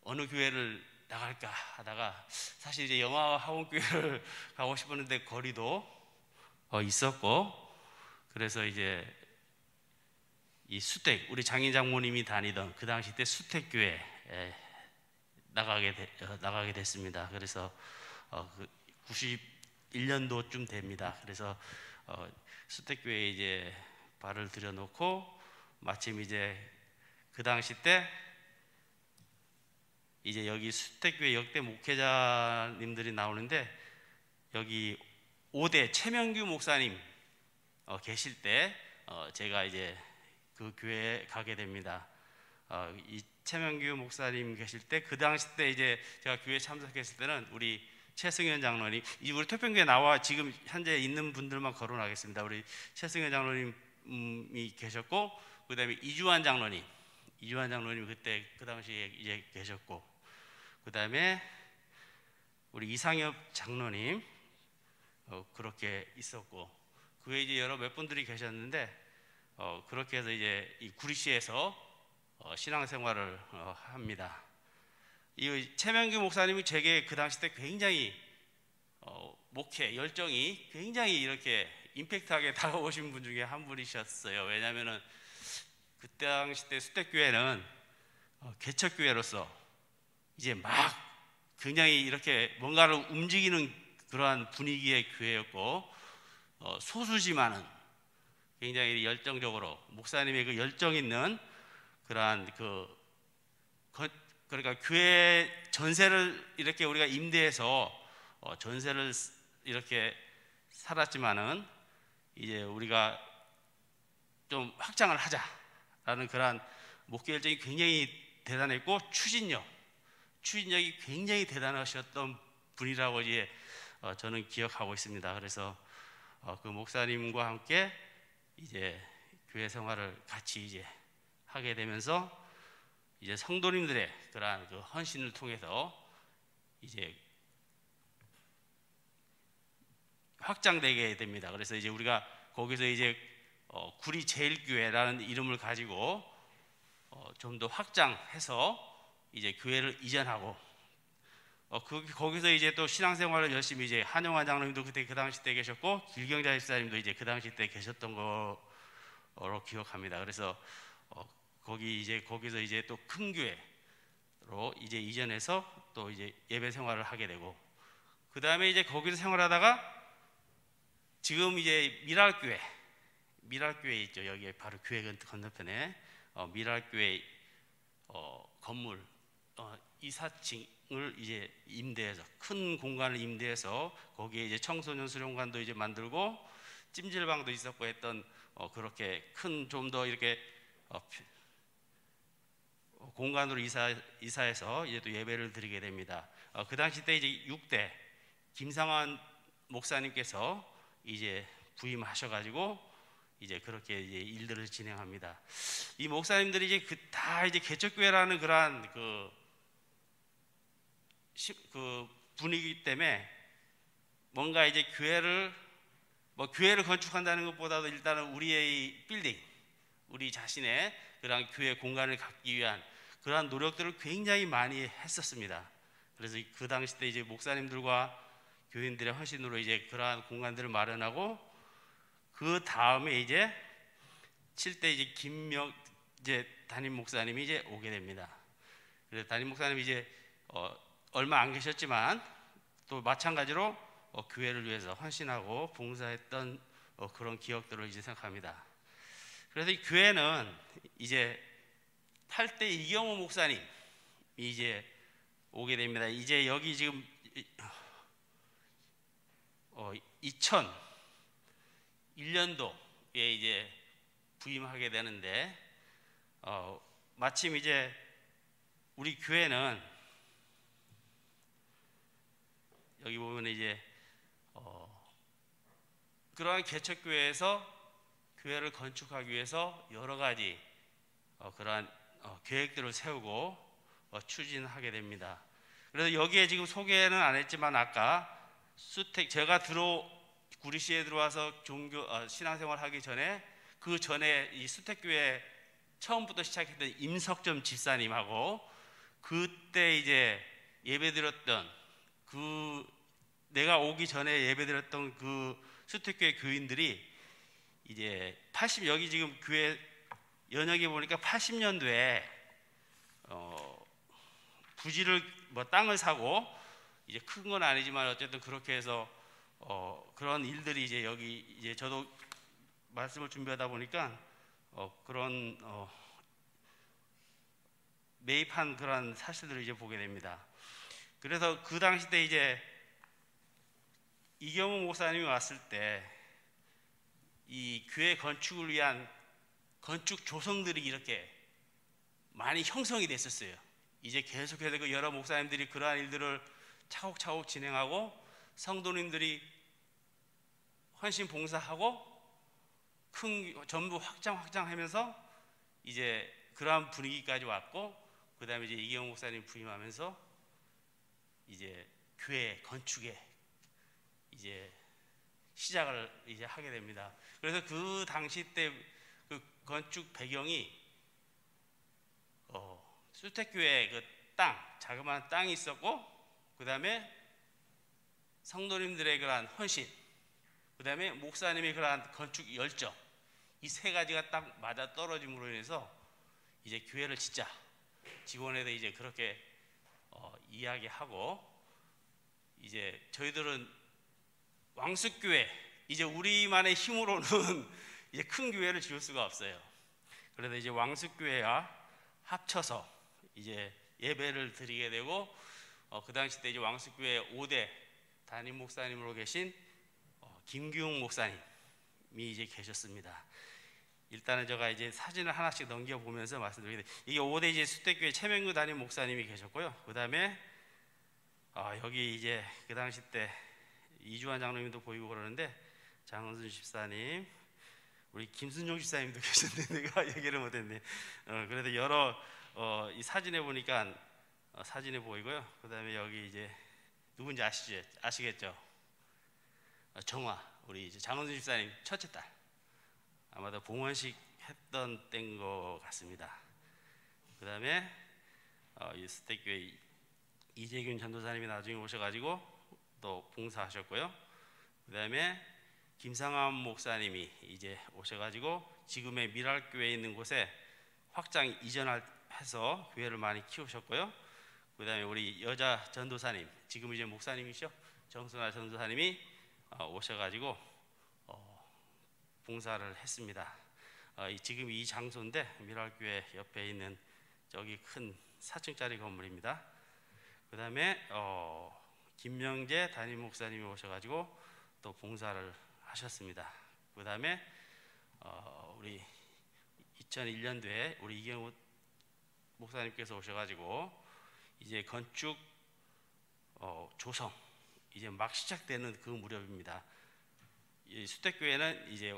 [SPEAKER 2] 어느 교회를 나갈까 하다가 사실 이제 영화학원교회를 가고 싶었는데 거리도 있었고 그래서 이제 이 수택 우리 장인 장모님이 다니던 그 당시 때 수택교회에 나가게 됐습니다. 그래서 91년도쯤 됩니다. 그래서 수택교회에 이제 발을 들여놓고 마침 이제 그 당시 때 이제 여기 수택교회 역대 목회자님들이 나오는데 여기 5대 최명규 목사님 계실 때 제가 이제 그 교회에 가게 됩니다. 이 최명규 목사님 계실 때 그 당시 때 이제 제가 교회 참석했을 때는 우리 최승현 장로님 우리 토평교회 나와 지금 현재 있는 분들만 거론하겠습니다. 우리 최승현 장로님이 계셨고 그 다음에 이주환 장로님 그때 그 당시에 이제 계셨고 그 다음에 우리 이상엽 장로님 그렇게 있었고 그 외에 이제 여러 몇 분들이 계셨는데 그렇게 해서 이제 이 구리시에서 신앙생활을 합니다. 이 최명규 목사님이 제게 그 당시 때 굉장히 목회 열정이 굉장히 이렇게 임팩트하게 다가오신 분 중에 한 분이셨어요. 왜냐하면은 그때 당시 때 수택교회는 개척교회로서 이제 막 굉장히 이렇게 뭔가를 움직이는 그러한 분위기의 교회였고 소수지만은 굉장히 열정적으로 목사님의 그 열정 있는 그러한 그러니까 교회 전세를 이렇게 우리가 임대해서 전세를 이렇게 살았지만은 이제 우리가 좀 확장을 하자라는 그러한 목회 열정이 굉장히 대단했고 추진력이 굉장히 대단하셨던 분이라고 이제 저는 기억하고 있습니다. 그래서 그 목사님과 함께 이제 교회 생활을 같이 이제 하게 되면서 이제 성도님들의 그러한 그 헌신을 통해서 이제 확장되게 됩니다. 그래서 이제 우리가 거기서 이제 구리 제일교회라는 이름을 가지고 좀 더 확장해서 이제 교회를 이전하고 거기서 이제 또 신앙생활을 열심히 이제 한영환 장로님도 그때 그 당시 때 계셨고 길경자 집사님도 이제 그 당시 때 계셨던 거로 기억합니다. 그래서 거기서 이제 또 큰 교회로 이제 이전해서 또 이제 예배 생활을 하게 되고 그 다음에 이제 거기서 생활하다가 지금 이제 미랄교회 있죠. 여기에 바로 교회 건너편에 미랄교회 건물 2, 4층을 이제 임대해서 큰 공간을 임대해서 거기에 이제 청소년 수련관도 이제 만들고 찜질방도 있었고 했던 그렇게 큰 좀 더 이렇게 공간으로 이사해서 이제 또 예배를 드리게 됩니다. 그 당시 때 이제 6대 김상환 목사님께서 이제 부임하셔가지고 이제 그렇게 이제 일들을 진행합니다. 이 목사님들이 이제 다 이제 개척교회라는 그러한 그 분위기 때문에 뭔가 이제 교회를 뭐 교회를 건축한다는 것보다도 일단은 우리의 빌딩, 우리 자신의 그런 교회 공간을 갖기 위한 그러한 노력들을 굉장히 많이 했었습니다. 그래서 그 당시 때 이제 목사님들과 교인들의 헌신으로 이제 그러한 공간들을 마련하고, 그 다음에 이제 7대 이제 이제 담임 목사님이 이제 오게 됩니다. 그래서 담임 목사님이 이제 얼마 안 계셨지만 또 마찬가지로 교회를 위해서 헌신하고 봉사했던 그런 기억들을 이제 생각합니다. 그래서 이 교회는 이제 8대 이경호 목사님이 이제 오게 됩니다. 이제 여기 지금 2001년도에 이제 부임하게 되는데, 마침 이제 우리 교회는 여기 보면 이제 그러한 개척교회에서 교회를 건축하기 위해서 여러 가지 그러한 계획들을 세우고 추진하게 됩니다. 그래서 여기에 지금 소개는 안 했지만 아까 제가 구리시에 들어와서 신앙생활 하기 전에, 그 전에 이 수택교회 처음부터 시작했던 임석점 집사님하고 그때 이제 예배드렸던 내가 오기 전에 예배드렸던 그 수택교회 교인들이 이제 여기 지금 교회 연역에 보니까 80년도에 부지를 땅을 사고, 이제 큰 건 아니지만 어쨌든 그렇게 해서 그런 일들이 이제 여기 이제 저도 말씀을 준비하다 보니까 그런 매입한 그런 사실들을 이제 보게 됩니다. 그래서 그 당시 때 이제 이경호 목사님이 왔을 때 이 교회 건축을 위한 건축 조성들이 이렇게 많이 형성이 됐었어요. 이제 계속해서 그 여러 목사님들이 그러한 일들을 차곡차곡 진행하고, 성도님들이 헌신 봉사하고 전부 확장하면서 이제 그러한 분위기까지 왔고, 그 다음에 이제 이경호 목사님 부임하면서 이제 교회 건축에 이제 시작을 이제 하게 됩니다. 그래서 그 당시 때 그 건축 배경이 수택교회 그 자그마한 땅이 있었고, 그 다음에 성도님들의 그러한 헌신, 그 다음에 목사님의 그러한 건축 열정, 이 세 가지가 딱 맞아 떨어짐으로 인해서 이제 교회를 짓자, 직원에도 이제 그렇게 이야기하고, 이제 저희들은 왕숙교회, 이제 우리만의 힘으로는 이제 큰 교회를 지을 수가 없어요. 그래서 이제 왕숙교회와 합쳐서 이제 예배를 드리게 되고, 그 당시 때 이제 왕숙교회 5대 담임 목사님으로 계신 김규웅 목사님이 이제 계셨습니다. 일단은 제가 이제 사진을 하나씩 넘겨보면서 말씀드리게 돼요. 이게 5대 이제 수택교회 최명규 담임 목사님이 계셨고요. 그 다음에 여기 이제 그 당시 때 이주환 장로님도 보이고 그러는데, 장은순 집사님, 우리 김순종 집사님도 계셨는데 내가 얘기를 못했네. 그래도 여러 이 사진에 보니까 사진에 보이고요. 그 다음에 여기 이제 누군지 아시겠죠? 정화, 우리 이제 장은순 집사님 첫째 딸, 아마도 봉헌식 했던 때인 것 같습니다. 그 다음에 이 수택교회 이재균 전도사님이 나중에 오셔가지고 또 봉사하셨고요. 그 다음에 김상환 목사님이 이제 오셔가지고 지금의 미랄교회에 있는 곳에 확장 이전해서 교회를 많이 키우셨고요. 그 다음에 우리 여자 전도사님, 지금 이제 목사님이시죠? 정순아 전도사님이 오셔가지고 봉사를 했습니다. 지금 이 장소인데 미랄교회 옆에 있는 저기 큰 4층짜리 건물입니다. 그 다음에 김명재 담임 목사님이 오셔가지고 또 봉사를 하셨습니다. 그 다음에 우리 2001년도에 우리 이경호 목사님께서 오셔가지고 이제 건축 조성 이제 막 시작되는 그 무렵입니다. 이 수택교회는 이제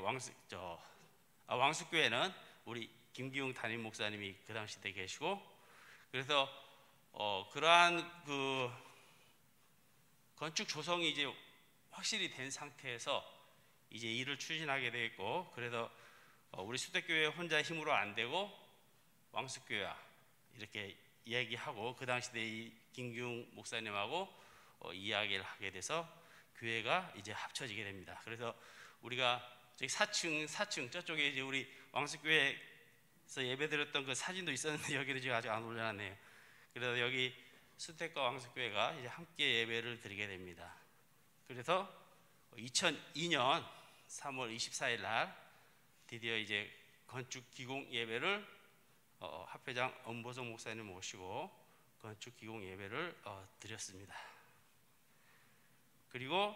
[SPEAKER 2] 왕숙교회는 우리 김기웅 담임 목사님이 그 당시 때 계시고, 그래서 그러한 그 건축 조성이 이제 확실히 된 상태에서 이제 일을 추진하게 되겠고, 그래서 우리 수택교회 혼자 힘으로 안 되고 왕숙교회와 이렇게 얘기하고, 그 당시 때 이 김기웅 목사님하고 이야기를 하게 돼서 교회가 이제 합쳐지게 됩니다. 그래서 우리가 저기 4층 저쪽에 이제 우리 왕숙교회에서 예배드렸던 그 사진도 있었는데 여기를 지금 아직 안 올려놨네요. 그래서 여기 수택과 왕숙교회가 이제 함께 예배를 드리게 됩니다. 그래서 2002년 3월 24일 날 드디어 이제 건축 기공 예배를 합회장 엄보성 목사님 모시고 건축 기공 예배를 드렸습니다. 그리고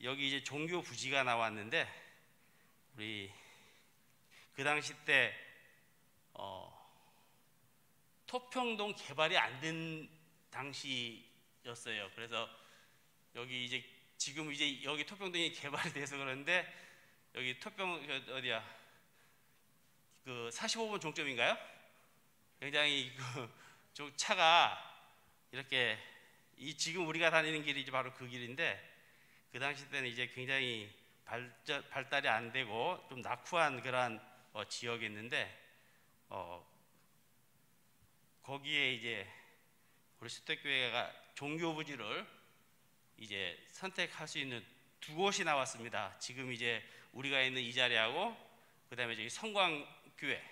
[SPEAKER 2] 여기 이제 종교 부지가 나왔는데, 우리 그 당시 때 토평동 개발이 안 된 당시였어요. 그래서 여기 이제 지금 이제 여기 토평동이 개발이 돼서 그런데, 여기 어디야, 그 45번 종점인가요? 굉장히 저 차가 이렇게 지금 우리가 다니는 길이 이제 바로 그 길인데, 그 당시 때는 이제 굉장히 발달이 안 되고 좀 낙후한 그런 지역이었는데, 거기에 이제 우리 수택교회가 종교 부지를 이제 선택할 수 있는 두 곳이 나왔습니다. 지금 이제 우리가 있는 이 자리하고, 그다음에 저기 성광교회,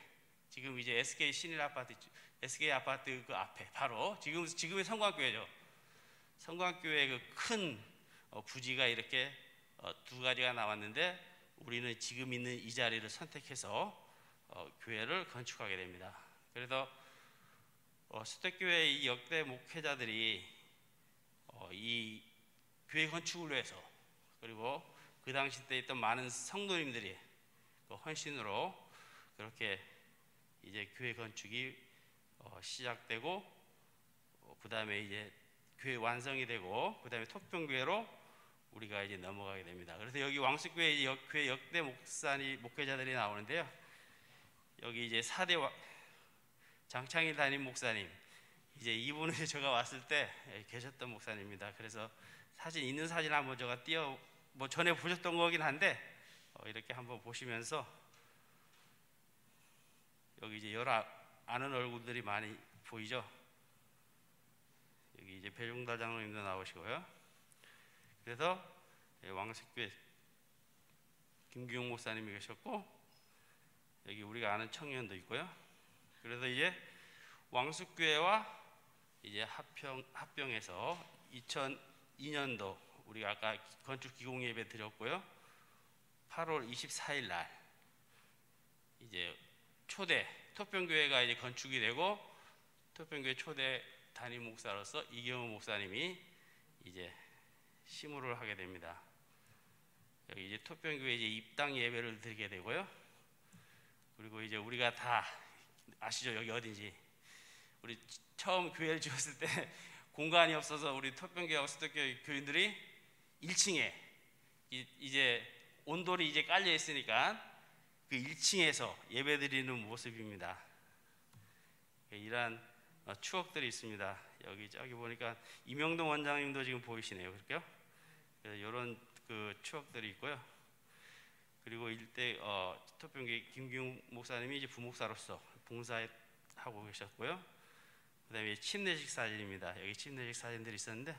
[SPEAKER 2] 지금 이제 SK 신일 아파트, SK 아파트 그 앞에 바로 지금의 성광교회죠. 성광교회 그 큰 부지가 이렇게 두 가지가 나왔는데, 우리는 지금 있는 이 자리를 선택해서 교회를 건축하게 됩니다. 그래서 수택교회 이 역대 목회자들이 이 교회 건축을 위해서, 그리고 그 당시 때 있던 많은 성도님들이 헌신으로 그렇게 이제 교회 건축이 시작되고, 그 다음에 이제 교회 완성이 되고, 그 다음에 토평교회로 우리가 이제 넘어가게 됩니다. 그래서 여기 왕숙교회 교회 역대 목회자들이 나오는데요. 여기 이제 4대 장창일 담임 목사님, 이제 이분은 제가 왔을 때 계셨던 목사님입니다. 그래서 있는 사진 한번 제가 뭐 전에 보셨던 거긴 한데 이렇게 한번 보시면서, 여기 이제 여러 아는 얼굴들이 많이 보이죠. 여기 이제 배종달 장로님도 나오시고요. 그래서 왕숙교회 김기웅 목사님이 계셨고, 여기 우리가 아는 청년도 있고요. 그래서 이제 왕숙교회와 이제 합병해서 2002년도 우리가 아까 건축 기공 예배 드렸고요. 8월 24일 날 이제 초대 토평교회가 이제 건축이 되고, 토평교회 초대 담임 목사로서 이경호 목사님이 이제 심우를 하게 됩니다. 여기 이제 토평교회 이제 입당 예배를 드리게 되고요. 그리고 이제 우리가 다 아시죠? 여기 어딘지. 우리 처음 교회를 지었을 때 공간이 없어서 우리 토평교회하고 수택교회 교인들이 1층에 이제 온돌이 이제 깔려 있으니까 그 1층에서 예배드리는 모습입니다. 이러한 추억들이 있습니다. 여기 저기 보니까 이명동 원장님도 지금 보이시네요. 그렇게요? 이런 그 추억들이 있고요. 그리고 이때 토평교회 김기웅 목사님이 이제 부목사로서 봉사하고 계셨고요. 그다음에 침례식 사진입니다. 여기 침례식 사진들이 있었는데,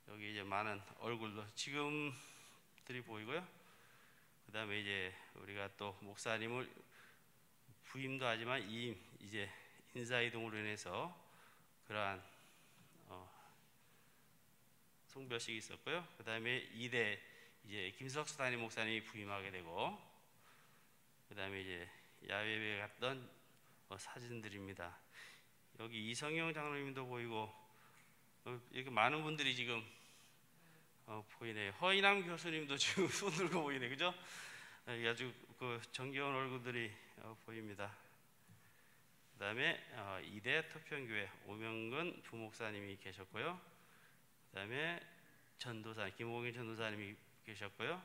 [SPEAKER 2] 여기 이제 많은 얼굴도 지금들이 보이고요. 그다음에 이제 우리가 또 목사님을 부임도 하지만 이제 인사이동으로 인해서 그러한 송별식이 있었고요. 그다음에 2대 이제 김석수 담임 목사님이 부임하게 되고, 그다음에 이제 야외에 갔던 사진들입니다. 여기 이성영 장로님도 보이고, 이렇게 많은 분들이 지금 보이네요. 허인남 교수님도 지금 손 들고 보이네, 그죠? 아주 그 정겨운 얼굴들이 보입니다. 그다음에 2대 토평교회 오명근 부목사님이 계셨고요. 그다음에 전도사 김호경 전도사님이 계셨고요.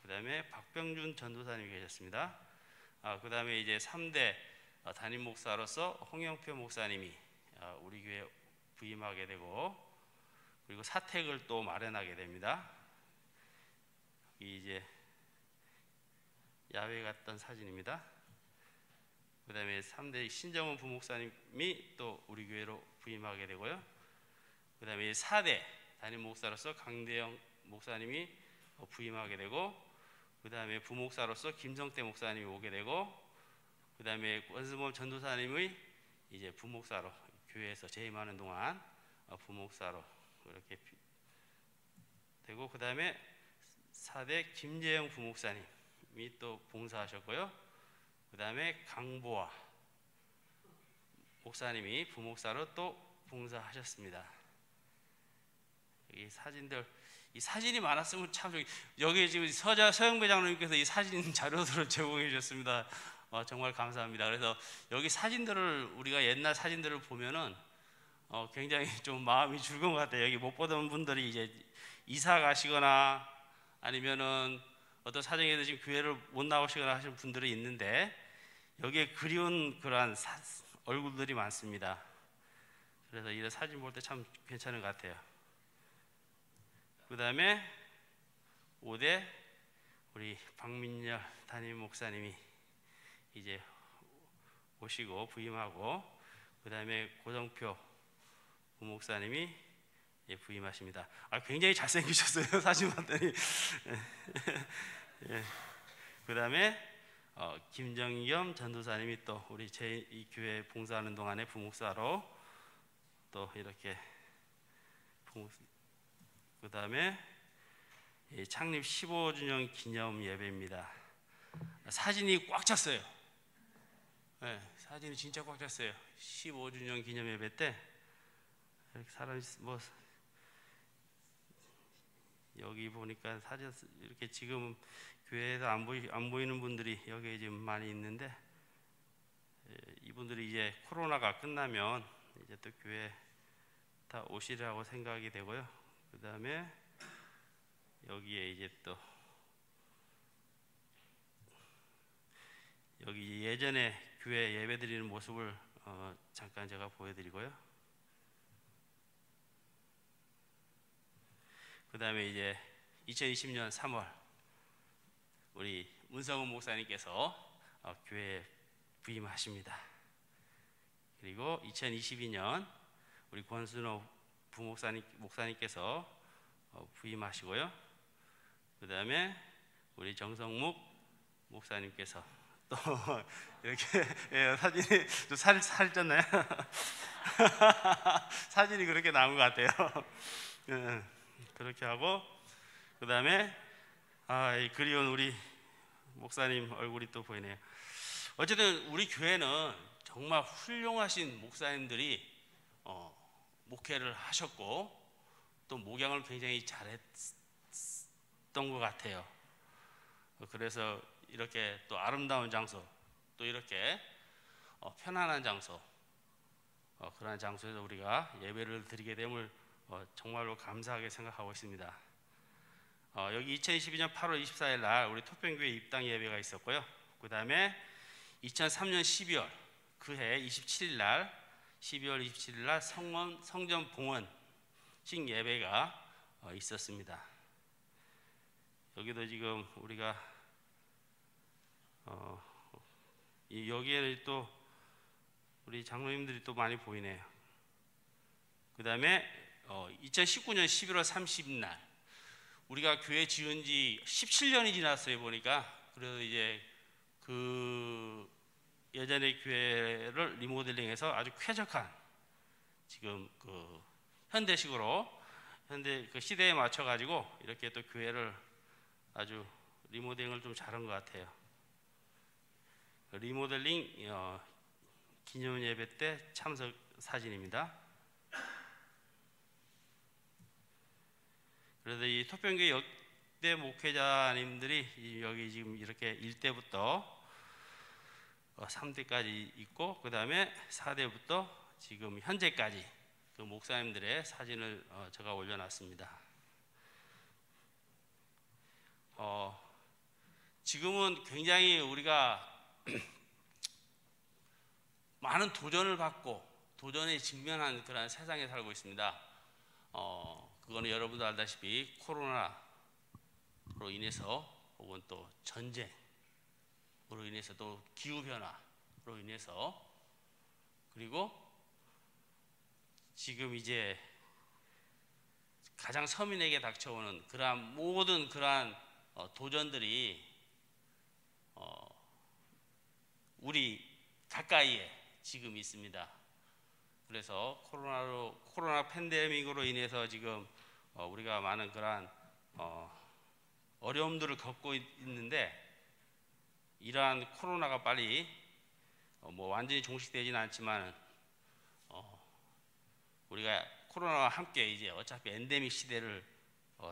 [SPEAKER 2] 그다음에 박병준 전도사님이 계셨습니다. 그다음에 이제 3대 담임 목사로서 홍영표 목사님이 우리 교회에 부임하게 되고, 그리고 사택을 또 마련하게 됩니다. 야외 갔던 사진입니다. 그 다음에 3대 신정훈 부목사님이 또 우리 교회로 부임하게 되고요. 그 다음에 4대 담임 목사로서 강대영 목사님이 부임하게 되고, 그 다음에 부목사로서 김성태 목사님이 오게 되고, 그 다음에 권수범 전도사님의 이제 부목사로 교회에서 재임하는 동안 부목사로 이렇게 되고, 그 다음에 4대 김재영 부목사님이 또 봉사하셨고요. 그 다음에 강보아 목사님이 부목사로 또 봉사하셨습니다. 이 사진들, 이 사진이 많았으면 참 여기 지금 서영배 장로님께서 이 사진 자료들을 제공해 주셨습니다. 정말 감사합니다. 그래서 여기 사진들을 우리가 옛날 사진들을 보면은 굉장히 좀 마음이 즐거운 것 같아요. 여기 못 보던 분들이 이제 이사 가시거나 아니면은 어떤 사정에서 지금 교회를 못 나오시거나 하시는 분들이 있는데 여기에 그리운 그러한 얼굴들이 많습니다. 그래서 이런 사진 볼 때 참 괜찮은 것 같아요. 그 다음에 5대 우리 박민열 담임 목사님이 이제 오시고 부임하고, 그 다음에 고정표 부목사님이 부임하십니다. 굉장히 잘생기셨어요. 사진 봤더니. 예. 그 다음에 김정겸 전도사님이 또 우리 이 교회 봉사하는 동안에 부목사로 또 이렇게 그 다음에 창립 15주년 기념 예배입니다. 사진이 꽉 찼어요. 네, 사진이 진짜 꽉 찼어요. 15주년 기념 예배 때 이렇게 사람이 뭐 여기 보니까 사진 이렇게 지금 교회에서 안 보이는 분들이 여기에 지금 많이 있는데, 이분들이 이제 코로나가 끝나면 이제 또 교회 다 오시리라고 생각이 되고요. 그 다음에 여기에 이제 또 여기 예전에 교회 예배 드리는 모습을 잠깐 제가 보여드리고요. 그 다음에 이제 2020년 3월 우리 문성훈 목사님께서 교회에 부임하십니다. 그리고 2022년 우리 권순호 목사님께서 부임하시고요. 그 다음에 우리 정성묵 목사님께서 또 이렇게 사진이 또 살 쪘나요? 사진이 그렇게 나온 것 같아요. 그렇게 하고, 그 다음에 이 그리운 우리 목사님 얼굴이 또 보이네요. 어쨌든 우리 교회는 정말 훌륭하신 목사님들이 목회를 하셨고 또 목양을 굉장히 잘했던 것 같아요. 그래서 이렇게 또 아름다운 장소, 또 이렇게 편안한 장소, 그러한 장소에서 우리가 예배를 드리게 됨을 정말로 감사하게 생각하고 있습니다. 여기 2022년 8월 24일 날 우리 토평교회 입당 예배가 있었고요. 그 다음에 2003년 12월 그해 27일 날 12월 27일 날 성전 봉헌식 예배가 있었습니다. 여기도 지금 우리가 여기에는 또 우리 장로님들이 또 많이 보이네요. 그 다음에 2019년 11월 30일 날 우리가 교회 지은 지 17년이 지났어요. 보니까. 그래서 이제 그 예전의 교회를 리모델링해서 아주 쾌적한 지금 그 현대식으로 현대 그 시대에 맞춰 가지고 이렇게 또 교회를 아주 리모델링을 좀 잘한 것 같아요. 리모델링 기념 예배 때 참석 사진입니다. 그래서 이 토평교회 역대 목회자님들이 여기 지금 이렇게 1대부터 3대까지 있고, 그 다음에 4대부터 지금 현재까지 그 목사님들의 사진을 제가 올려놨습니다. 지금은 굉장히 우리가 많은 도전을 받고 도전에 직면한 그런 세상에 살고 있습니다. 그거는 여러분도 알다시피 코로나로 인해서 혹은 또 전쟁, 인해서 또 기후 변화로 인해서 그리고 지금 이제 가장 서민에게 닥쳐오는 그러한 모든 그러한 도전들이 우리 가까이에 지금 있습니다. 그래서 코로나 팬데믹으로 인해서 지금 우리가 많은 그러한 어려움들을 겪고 있는데 이러한 코로나가 빨리 뭐 완전히 종식되지는 않지만 우리가 코로나와 함께 이제 어차피 엔데믹 시대를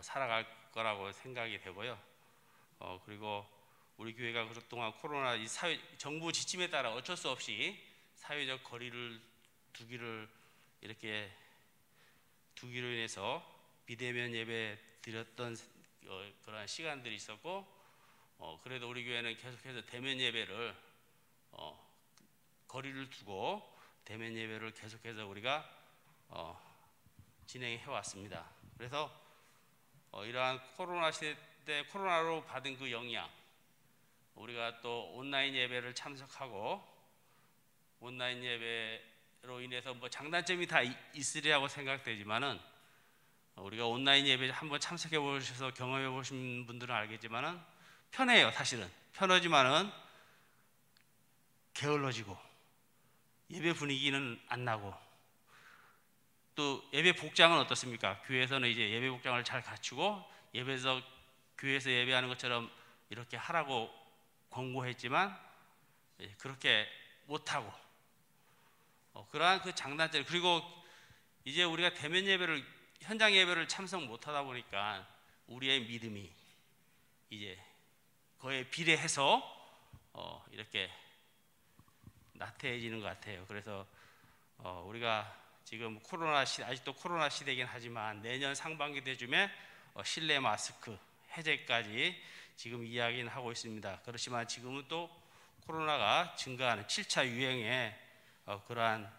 [SPEAKER 2] 살아갈 거라고 생각이 되고요. 그리고 우리 교회가 그동안 코로나 이 정부 지침에 따라 어쩔 수 없이 사회적 거리를 이렇게 두기로 인해서 비대면 예배 드렸던 그런 시간들이 있었고 그래도 우리 교회는 계속해서 대면 예배를 거리를 두고 대면 예배를 계속해서 우리가 진행해 왔습니다. 그래서 이러한 코로나 시대 때 코로나로 받은 그 영향 우리가 또 온라인 예배를 참석하고 온라인 예배로 인해서 뭐 장단점이 다 있으리라고 생각되지만은 우리가 온라인 예배 한번 참석해 보셔서 경험해 보신 분들은 알겠지만은 편해요. 사실은 편하지만은 게을러지고 예배 분위기는 안 나고 또 예배 복장은 어떻습니까? 교회에서는 이제 예배 복장을 잘 갖추고 교회에서 예배하는 것처럼 이렇게 하라고 권고했지만 그렇게 못하고 그러한 그 장단점 그리고 이제 우리가 대면 예배를 현장 예배를 참석 못하다 보니까 우리의 믿음이 이제 거의 비례해서 이렇게 나태해지는 것 같아요. 그래서 우리가 지금 아직도 코로나 시대이긴 하지만 내년 상반기 때쯤에 실내 마스크 해제까지 지금 이야기는 하고 있습니다. 그렇지만 지금은 또 코로나가 증가하는 7차 유행의 그러한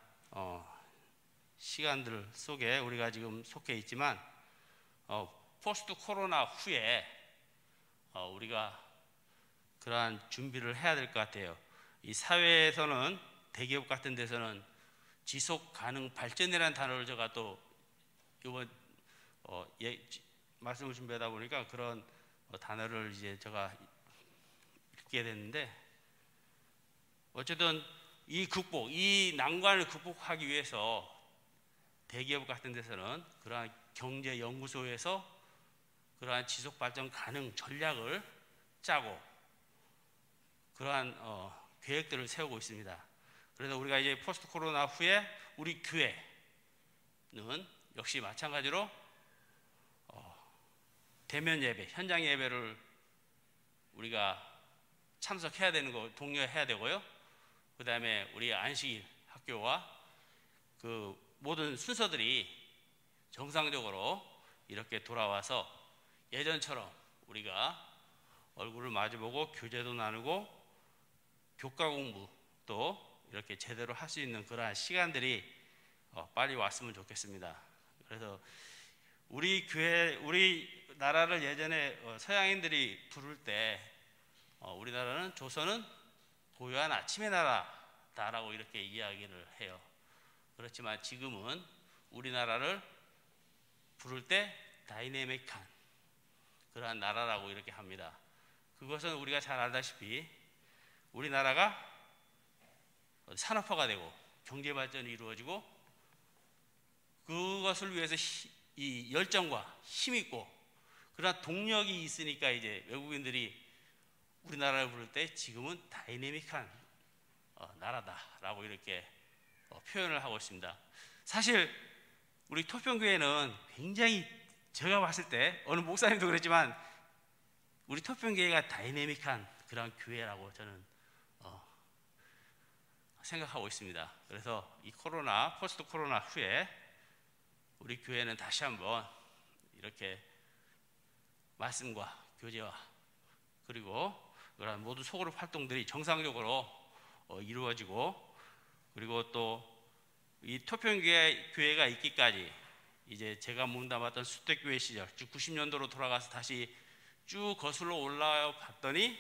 [SPEAKER 2] 시간들 속에 우리가 지금 속해 있지만 포스트 코로나 후에 우리가 그러한 준비를 해야 될 것 같아요. 이 사회에서는 대기업 같은 데서는 지속 가능 발전이라는 단어를 제가 또 이번 말씀을 준비하다 보니까 그런 단어를 이제 제가 읽게 됐는데 어쨌든 이 난관을 극복하기 위해서 대기업 같은 데서는 그러한 경제 연구소에서 그러한 지속 발전 가능 전략을 짜고 그러한 계획들을 세우고 있습니다. 그래서 우리가 이제 포스트 코로나 후에 우리 교회는 역시 마찬가지로 대면 예배, 현장 예배를 우리가 참석해야 되는 거 독려해야 되고요. 그 다음에 우리 안식일 학교와 그 모든 순서들이 정상적으로 이렇게 돌아와서 예전처럼 우리가 얼굴을 마주보고 교제도 나누고 교과 공부도 이렇게 제대로 할 수 있는 그러한 시간들이 빨리 왔으면 좋겠습니다. 그래서 우리나라를 예전에 서양인들이 부를 때 우리나라는 조선은 고요한 아침의 나라다라고 이렇게 이야기를 해요. 그렇지만 지금은 우리나라를 부를 때 다이내믹한 그러한 나라라고 이렇게 합니다. 그것은 우리가 잘 알다시피 우리나라가 산업화가 되고 경제 발전이 이루어지고 그것을 위해서 이 열정과 힘 있고 그러한 동력이 있으니까 이제 외국인들이 우리나라를 부를 때 지금은 다이내믹한 나라다라고 이렇게 표현을 하고 있습니다. 사실 우리 토평교회는 굉장히 제가 봤을 때 어느 목사님도 그랬지만 우리 토평교회가 다이내믹한 그런 교회라고 저는 생각하고 있습니다. 그래서 이 포스트 코로나 후에 우리 교회는 다시 한번 이렇게 말씀과 교제와 그리고 그런 모든 소그룹 활동들이 정상적으로 이루어지고 그리고 또 이 토평교회가 있기까지 이제 제가 몸담았던 수택교회 시절 즉 90년도로 돌아가서 다시 쭉 거슬러 올라와 봤더니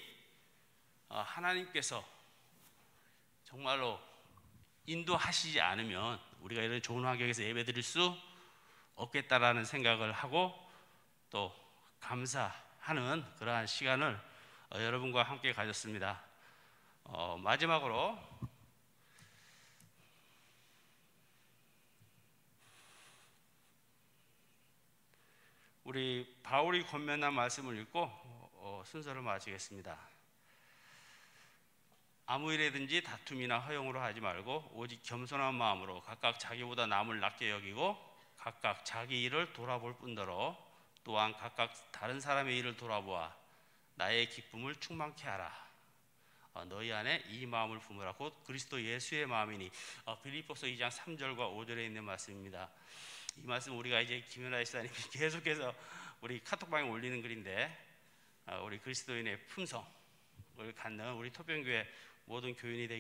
[SPEAKER 2] 하나님께서 정말로 인도하시지 않으면 우리가 이런 좋은 환경에서 예배드릴 수 없겠다라는 생각을 하고 또 감사하는 그러한 시간을 여러분과 함께 가졌습니다. 마지막으로 우리 바울이 권면한 말씀을 읽고 순서를 마치겠습니다. 아무 일에든지 다툼이나 허용으로 하지 말고 오직 겸손한 마음으로 각각 자기보다 남을 낮게 여기고 각각 자기 일을 돌아볼 뿐더러 또한 각각 다른 사람의 일을 돌아보아 나의 기쁨을 충만케 하라. 너희 안에 이 마음을 품으라. 곧 그리스도 예수의 마음이니. 빌립보서 2장 3절과 5절에 있는 말씀입니다. 이 말씀 우리가 이제 김연아 집사님이 계속해서 우리 카톡방에 올리는 글인데, 우리 그리스도인의 품성을 갖는 우리 토평교회 모든 교인이 되기